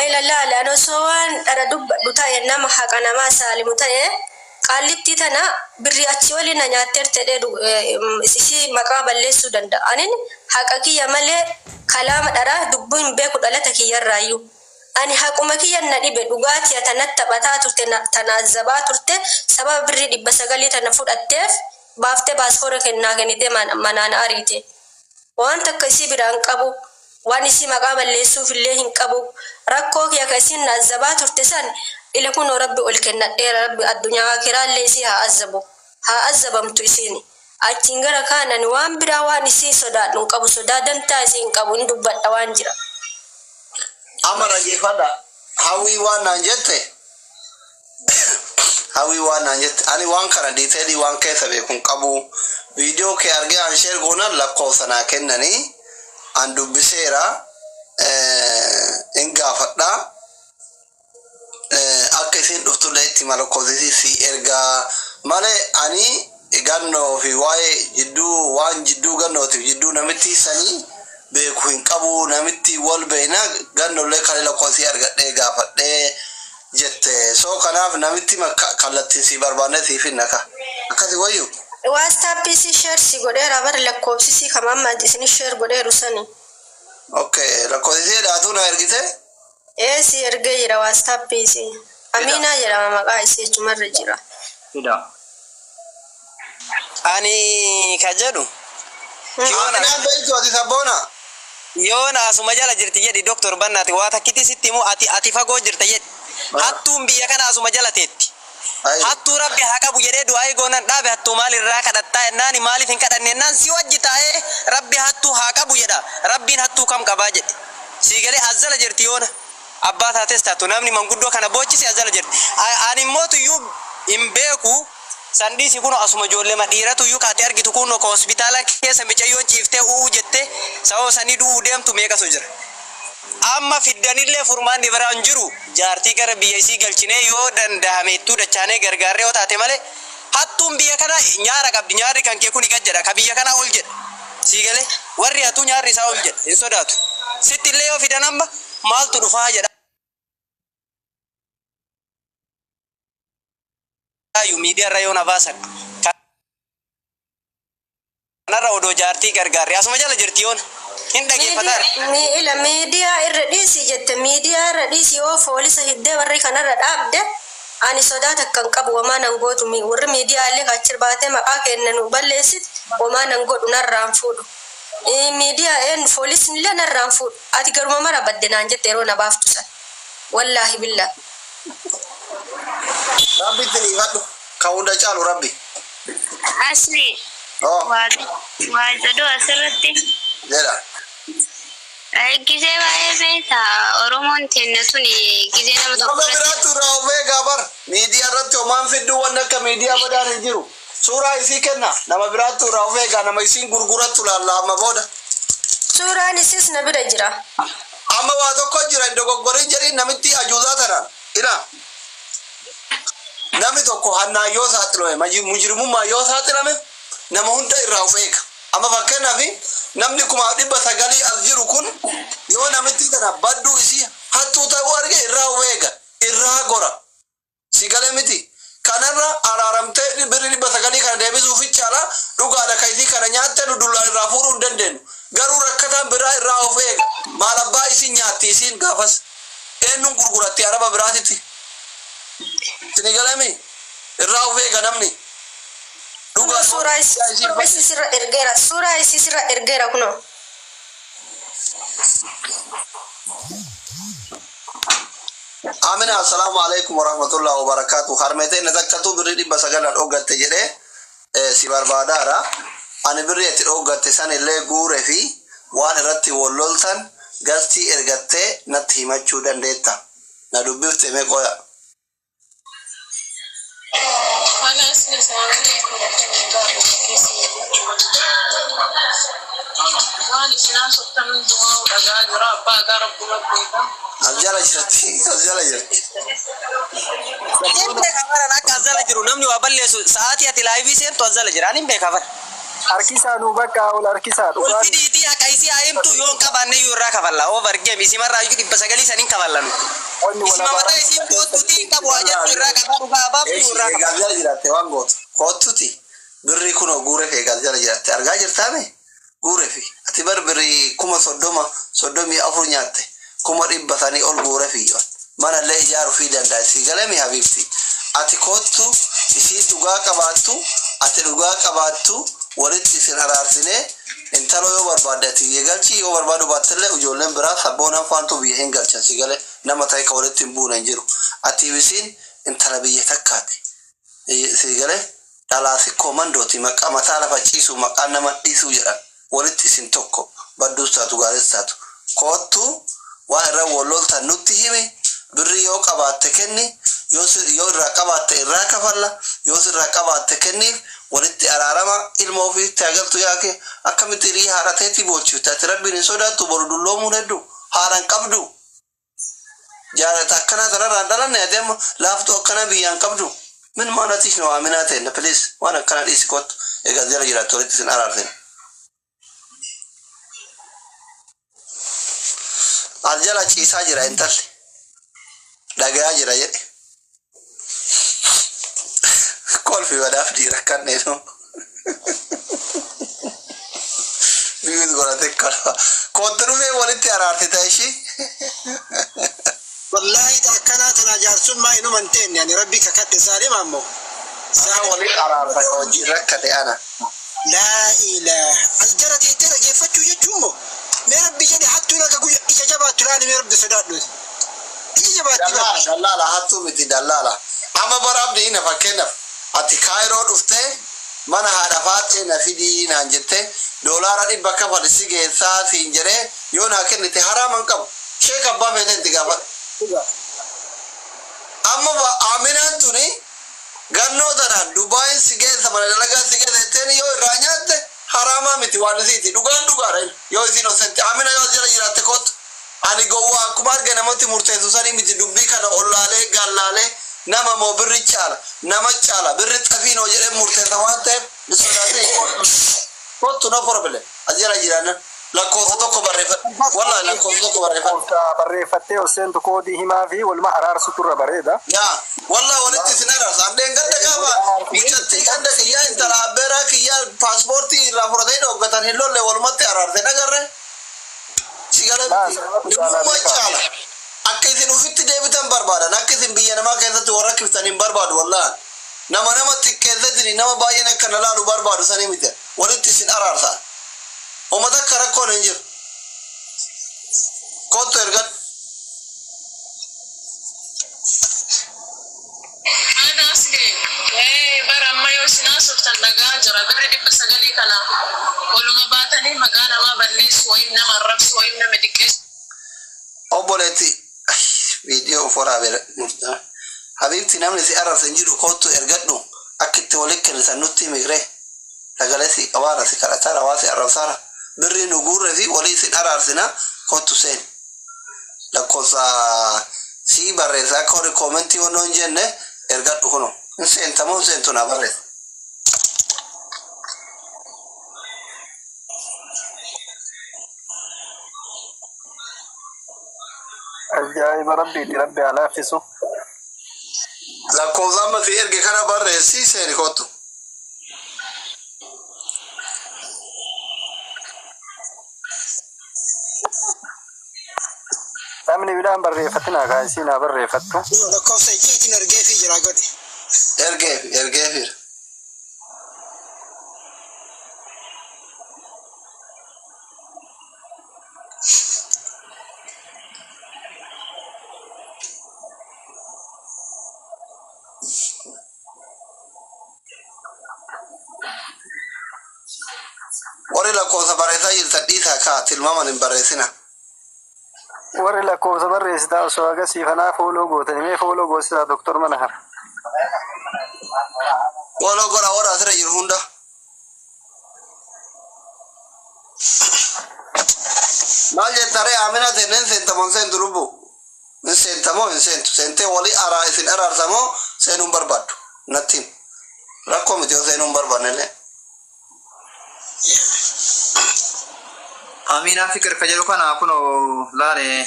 إلا لا أنا سوان أردب بتاعي نما حق أنا ما سالم بتاعي قالت تنا برياتي ولا نياتر تدرو سيسي مقابل للسودان ده أنا حقك يا ملء كلام أراه دبون بيكو دلتك يا رايو أنا حكومك يا ندي بدوغات يا تنتبتات تنازبات ترت سبب بري بس قالي تنفود التف بافته باسفورك الناقني ده من أريته وأنت كسي برانكابو وانسي مقابل ليسو في اللي هنكابو ركوك يا كسين نازبات ترتسان إلا كون ربي ولكن ربي الدنيا كرا ليسي ها أزبم تيسيني أتينغرا كان نوام براواني سي سوداد نكابو سودادن تاسي نكابو ندوبات توانجرا أمر جيفادا هاوي وانا جت هاوي وانا جت أنا وان كان ديتيلي وان كيسا بيكون كابو فيديو كي أرجع عن شير قونا لقو سنا كنني عن دبسيرا إنجا فتا أكثر دكتور ليتي مالكوزي سي إرجع ماله أني إغانو في واي جدو وان جدو غانو في جدو نمتي سني بيكون كابو نمتي وال بينا غانو لك على لقوسي أرجع إرجع فتا جت سو كناف نمتي ما كلتي سي بربانة سي في نكا أكثر ويو واستا بيسي شير سي غودي رابر لكوسي سي كمان ما ديسني شير غودي روساني اوكي لكوسي داتونا إرجيته سي إرجع يرا واستا بيسي أمينة يرا ما قايسي جمر رجرا كده أني كجدو أنا بيتو أتي سبونا يونا أسمع جالة جرتي جدي دكتور بناتي واتا كتي ستيمو أتي فاقو جرتي جد هاتوم بيا كان أسمع جالة تيتي هاتو ربي هكا بوجده دعاء قونا ربي هاتو مالي راكا دتا ناني مالي فين كده نان سوى ربي هاتو هكا بوجده ربي هاتو كم كباجد سيجلي أزل جرتيون أبات هاتست هاتو نامني منقدو كنا بوجي سي أزل جرت أني موتو يوب إمبيكو سندي سيكونو أسمع جولة ما ديرتو يو كاتير كي تكونو كهوسبيتالا كيس مبيجايو تشيفته جته سو سني دو ديم تو ميكا سوجر أما في الدنيا فرمان دي برانجرو جارتي كر بيسي قلچنه يو دن دهميتو دچانه غرغره او تاته ماله حتوم بيا كنا نيارا كب نياري كان كي كوني گجرا كبيا كنا اولجد سيگله وري اتو نياري سا اولجد انسوداتو ستيليو في دنamba مالتو دفا جدا يو ميديا رايونا باسك انا رودو جارتي غرغره اسما جلا جرتيون هندقي فتار إلى ميديا الرئيسي جت ميديا الرئيسي هو فوليس هيدا وري كنا ردابده أنا صداتك كان قبل وما نقول مي ور ميديا اللي كاتشر باتة ما كأن نبلسد وما نقول نرام فود ميديا إن فوليس نلا نرام فود أتكلم ما مرة بدنا نجت ترونا بافتوسا والله بالله ربي تني هاتو كاوندا جالو ربي أصلي واجدو أسرتي جدا كذا باي بيتا أرومون تنسوني كذا نمط ما براتو راوي غبر ميديا رتو ما في دو ولا كميديا بدار يجرو سورة إسي كنا نما براتو راوي غانا ما يسين غرغرة لا ما بودا سورة نسيس نبي رجرا أما واتو كجرا دو غوري جري نمتي أجوزا ترى إنا نمتو كهنا يوسات لوه مجرمو ما يوسات لوه نمهون تا راوي أما فكنا في namni kuma dibba sagali azjiru kun yo namti tana baddu isi hattu ta warge irra wega irra gora sigale miti kanarra araramte birri dibba sagali kana debisu fichala duga da kaisi kana nyaata dulla irra furu denden garu rakata birra irra wega malabba isi nyaati isin gafas ennun gurgurati araba biratiti sinigale mi irra wega namni سورة سيسرا إرجيرا سورة سيسرا إرجيرا كنو آمين السلام عليكم ورحمة الله وبركاته خرمتين نزكتو بريدي بسجل الأوجت تجري سيبار بادارا أنا بريت الأوجت سنة اللي جوري في وأنا رتي واللولتن قلتي إرجت نتي ما تشودن ديتا ندوبيفت ميكويا أنا اسمي سامي أنا سنان سكت من دماغ ودجاج رابع قرب بلبيتا أزجلا جرتي أزجلا جرتي نمني كفر أنا كأزجلا جرو نمني وابل ساعتي أتلاقي سين تو أزجلا جراني بكفر Harkisaanuu bakka ol harkisaa dhugaa. Ol fidiitii akka isii aayimtu yoon qabaanne yoo irraa kafalla. Over game isimarraa iyyuu 900 saniin kafallanu. Isima mataa isiin kootuutii qabu ajajju irraa qabaa dhugaa baaftu irraa kafalla. Eegaa jiraate waan gootu. Kootuuti. Birrii kunoo guuree fi eegaa jiraate. Argaa jirtaame? Guuree fi. Ati bar birrii 30,034 nyaatte. 100 ol guuree fi yoo. Mana illee ijaaruu fi danda'a. Si galame habiibti. Ati kootu isii dhugaa qabaattu. Ati dhugaa qabaattu. Walitti isin araarsine intalo yoo barbaadati yegalchi yoo barbaadu baattelle ijoolleen biraa sabboonaan faantu biyya hin galchan si galee nama ta'e ka walitti hin buune hin jiru. Ati bisiin intala biyya takkaate si galee dhalaasi koomandooti maqaa mataa lafa ciisu maqaa nama dhiisuu jedhan walitti isin tokko badduus taatu gaaris taatu koottu waan irra walloltan nutti hime birrii yoo qabaatte kenni yoo irraa qabaatte irraa kafalla yoo irraa qabaatte kenniif walitti araarama ilma ofiitti agartu yaake akkamitti rii haarateetti boolchifte ati rabbiin hin sodaattu boru dulloomuun hedduu haaraan qabdu jaalata akkanaa tanarraan dhalanne adeema laaftuu akkana biyyaan qabdu min maanatiis nu waaminaa ta'e please waan akkana dhiisi kottu egaa jala jiraattu walitti isin araarten as jala ciisaa jira intalli dhagayaa jira jedhe kolfi wadaaf dhiira kanneenu biyyuun godhate kalfa kootti dhufee walitti araarte ta'eshi wallahi akkanaa tana jaarsummaa inuma hin teenne ani rabbi kakadhe saalim ammoo isaa walitti araarta hojii rakkate ana laa ilaaha as jara teettee dhageeffachuu jechuun moo mee rabbi jedhe hattuun akka guyya ija jabaattu laani mee rabbi sodaadhu ija jabaatti dallaala hattuu miti dallaala amma baraabdi ina fakkeenyaaf ati kaayiroo dhuftee mana haadha faatee na fidii naan jette doolaara 100 kafali si geessaa siin jedhee yoo naa kennite haraaman qabu sheek abbaa feete itti gaafadhu amma aaminaan tuni gannoo tanaan dubaayin si geessa mana dalagaa si geessa jetteen yoo irraa nyaatte haraamaa miti waan isiiti dhugaadha yoo isiin osente aamina yoo jala jiraatte kottu ani gowwaa akkuma arge namatti murteessu sanii miti dubbii kana ollaalee gallaalee nama moo birri caala nama caala birri xafiinoo jedhee murteessa waan ta'eef sodaatee kottu no problem ajjala jiraannan lakkoofsa tokko barreeffadhu wallahi lakkoofsa tokko barreeffattee oseentu koodii himaa fi walma araarsu turra bareeda yaa wallahi walitti isin araarsa addeen ganda gaafa mucattii ganda kiyyaa intala abbeeraa kiyyaa paaspoortii irraa fudhatee dhoggatan hin lolle walumatti araarte nagarre sigara dhimma caala akka isin ufitti deebitan barbaadan akka isin biyya namaa keessatti warra kiftan hin barbaadu wallahi nama xiqqeessatini nama baay'een akka na laalu barbaadu sanii miti walitti isin araarsa ummata akka rakkoon hin jiru kottu ergan bara amma yoo sinaa softan dhagaa jira birri 900 kana waluma baatanii maqaa namaa balleessu wayim nama arrabsu wayim nama xiqqeessu obboleetti video ufora bere habibti namni si ararsan jiru kottu ergadhu akitti walitti kennisan nutti migre sagalesi qabaara si kadhatara waasi arrabsara birri nu guurre fi walii sin araarsina kottu seen lakkoofsa si barreessa akka hori koomentii wannoo hin jenne ergadhu kuno hin seentamoo seentu naa barreessa ajaa'iba rabbiiti rabbi haa laaffisu lakkoofsa amma si erge kana barreessi seeni kottu namni midhaan barreeffatina kaa isiin haa barreeffattu lakkoofsa ijjiitiin ergeefii jira godhe ergeefir warri lakkoofsa barreessaa jirtan dhiisaa kaa tilmaaman hin barreessina warri lakkoofsa barreessitaa osoo agasiifanaa fooloo gootanii mee fooloo goosisaa doktor Manahar fooloo godha warra asirra jiru hunda maal jettare amina tenen sentamon sentu lubbu hin sentamoo hin sentu sentee walii araa isin araarsamoo seenuun barbaaddu nattiin rakkoo miti yoo seenuun barbaannellee Amina fikir kajiru kana kuno lare.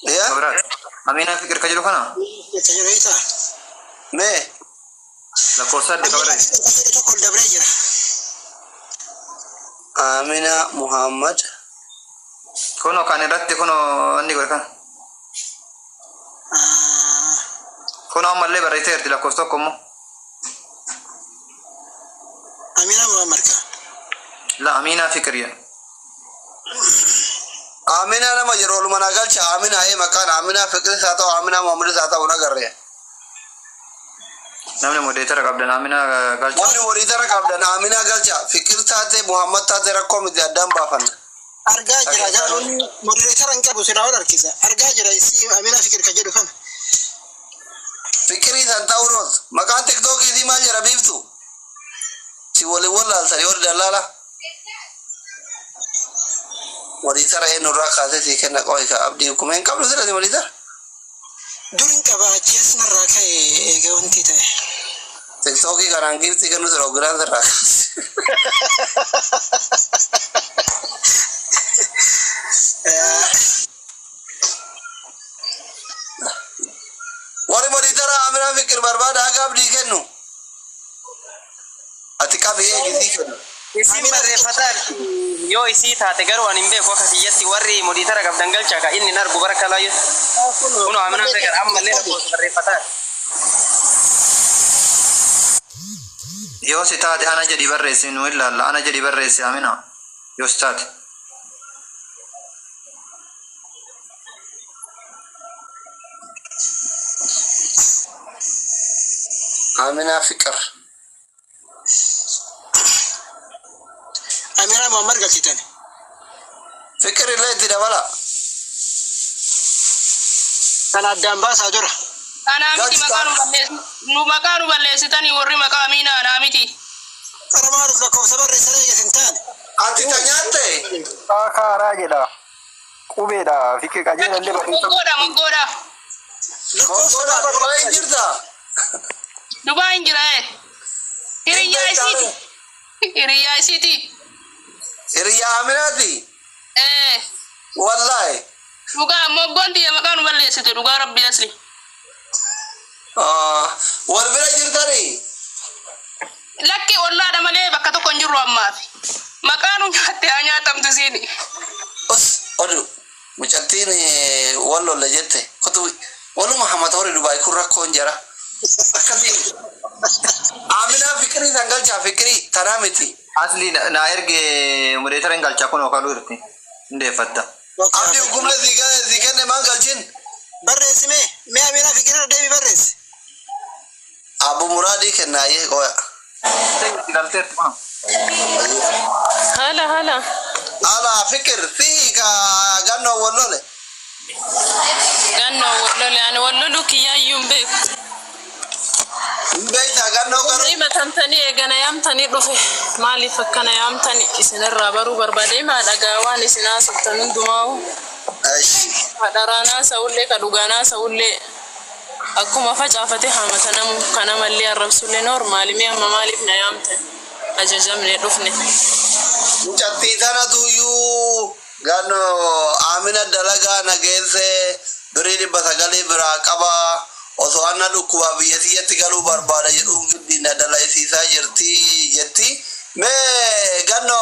Ya. Amina fikir kajiru kana. Kajiru ita. Me. La cosa de kabre. Itu kol dabre jira. Amina Muhammad. Kono kane ratti kono andi gorkan. Kono amalle barayterti la cosa como. Amina Muhammad ka. La Amina fikriya. Amina nama jerol mana galcha Amina hai makan Amina fikri sata Amina Muhammad sata una कर रहे हैं namne moderator kabdan Amina galcha namne moderator kabdan Amina galcha fikir sate Muhammad sate rakko mi jadam bafan arga jira jarun moderator an kabu sira wala kisa arga jira isi Amina fikir ka jedu kan fikri santa uros makan tiktok idi ma jara biftu si wole wala sari or dalala moderator eno rakase si kenna koy ka abdi kumen kablu sira moderator durin kaba ches na raka e wanti ta TikTok ki garangir ti kanu sira gran sira wari moderator Amina fikir barbad aga abdi kennu atika biye gizi kennu isim barrefatar yo isi taate garu anin be ko katiyatti warri moderator kabdan galcha ka inni nar bubarakala yo kuno Amina fikir amma le ko barrefatar yo sitate ana jadi barresi no illa ana jadi barresi Amina yo sitate Amina fikir Amina Muhammad ka kitan fikir ile tidak bala kana damba sa dora Ana miti makanu balleessitani warri maqaa Amina ana miti. Karamaar la ko sabar risale yasintan ati tanyate Ka rajida. Kubeda fikir ka jira le ba. Mogoda. Mogoda Dubai jirta Dubai injira Iriya isiti. Iriya Aminati wallahi Duga mogondi makanu balleessite duga rabbi asli. wal bira jirta ni Lakki walla da male bakka to konjuru amma makanu nyatte anya tamtu sini odu mucatini wallo la jette kotu wallo Muhammad hore Dubai kurra konjara akati Amina fikri dangal ja fikri taramiti asli na erge moderator galcha kono kalu irti inde fatta abdi gumle zikane mangalchin barres me Amina fikir debi barres Abu Muradi kenaye goya dalter kono hala ala fikir fi ka ganno wollole ani wollolu kiya yumbe beita ganno karo ima tantani egana yamtani dufe mali fakkana yamtani isinarra baru barbade ma daga wani sina sultanun dumawu hadarana saulle kadugana saulle akuma facafate hamatanam kana malli arrabsulle normal mi amma malif na yamtan ajajamne dufne mucatti tana tuyu ganno Amina dalaga nagese biridi basagali bira qaba oso anna dukuba biyati yetti galu barbada jedhum gidina dalai sisa jirti yetti me ganno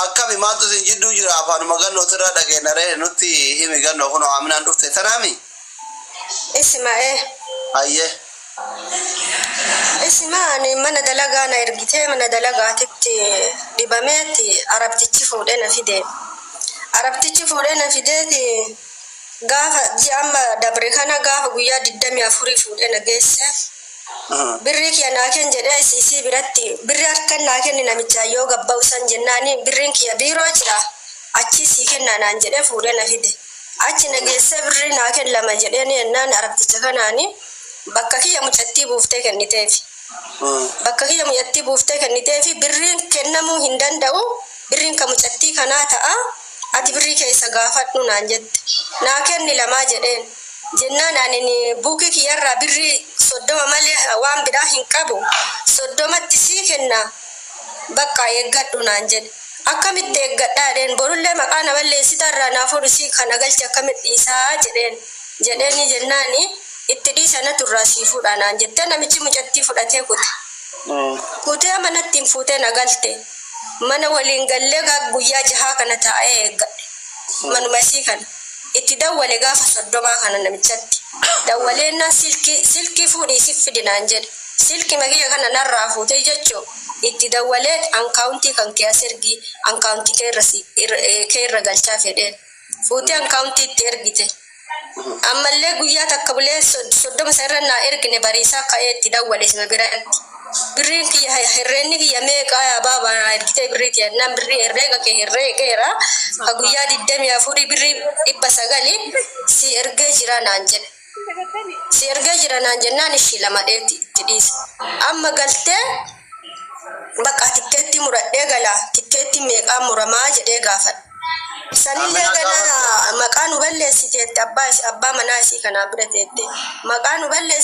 akami matu sinjiddu jira afan maganno tira dage nare nutti himi ganno kono Amina dufte tanami ayye Ismaani mana dalaga na ergite mana dalaga titti dibameti arabtichi fuudena fide gafa jamba dabre kana gafa guya diddami afuri fuudena geesse birri kiya naken jede sisi biratti birri akkan naken namicha yo gabba usan jennani birrin kiya biro jira achi sikenna nan jede fuudena fide achi na geesse birri naken lama jede ne nan arabticha kanani bakka kiya mucatti buufte kenniteefi bakka kiya mucatti buufte kenniteefi birrin kennamu hin danda'u birrin ka mucatti kana ta'a ati birri keessa gaafadhu naan jette naa kenni lama jedheen jennaan ani buuki kiyarraa birri 30 malee waan biraa hin qabu 30tti sii kenna bakka eeggadhu naan jedhe. Akkamitti eeggadhaadheen borullee maqaa na balleessitarraa naafuu risii kana galche akkamitti dhiisaa jedheeni jennaani itti dhiisana turraa sii fuudha naan jette namichi mucattii fudhatee kute. Kutee manatti hin fuutee na galte. Mana waliin gallee guyyaa jahaa kana taa'ee eeggadhe. Manuma isii kana. Itti dawwale gaafa 30 kana namichatti. Dawwaleennaan silkii fuudhii siif fidi naan jedhe. Silkii makiyya kana narraa fuutee jechuu itti dawwalee ankaawuntii kan kee as ergi ankaawuntii kee irra galchaa fedheen. Fuutee ankaawuntii itti ergite. Ammallee guyyaa takka bulee 30 sarara naa ergine bariisaa ka'ee itti dawwale sima biratti. Birriin kiyya herreenni kiyya meeqaa yaa baaba ergitee birrii kiyannaan birrii herreega kee herreegeera ka guyyaa 24 birrii 900 si ergee jira naan jedhe. Si ergee jira naan jennaan ishii lama dheetti itti dhiise. Amma galtee bakka tikkeetti muradhee galaa tikkeetti meeqaa muramaa jedhee gaafadhe. Sanillee gana maqaa nu balleessiteetti abbaa manaa isii kanaa bira teette maqaa nu balleessiteetti.